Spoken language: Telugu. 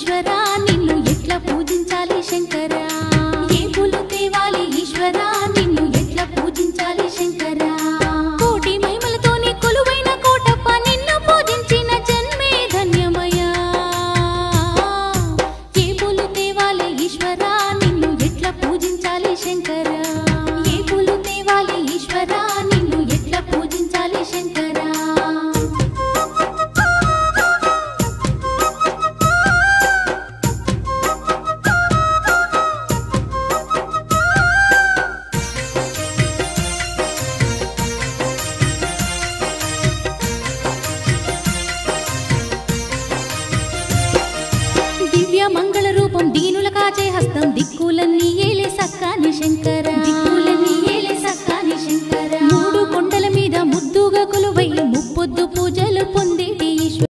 ఈశ్వరా నిన్ను ఎట్లా పూజించాలి శంకరా ఏ పూలు తేవాలి ఈశ్వరా నిన్ను ఎట్లా పూజించాలి శంకరా కోటి మహిమలతోనే కొలువైన కోటప్ప నిన్ను పూజించిన జన్మే ధన్యమయ్యా ఏ పూలు తేవాలి ఈశ్వరా నిన్ను ఎట్లా పూజించాలి శంకరా ఏ పూలు తేవాలి ఈశ్వరా నిన్ను ఎట్లా పూజించాలి శంకరా దివ్య మంగళ రూపం దీనుల కాచే హస్తం దిక్కులన్నీ ఏలే సక్కాని శంకర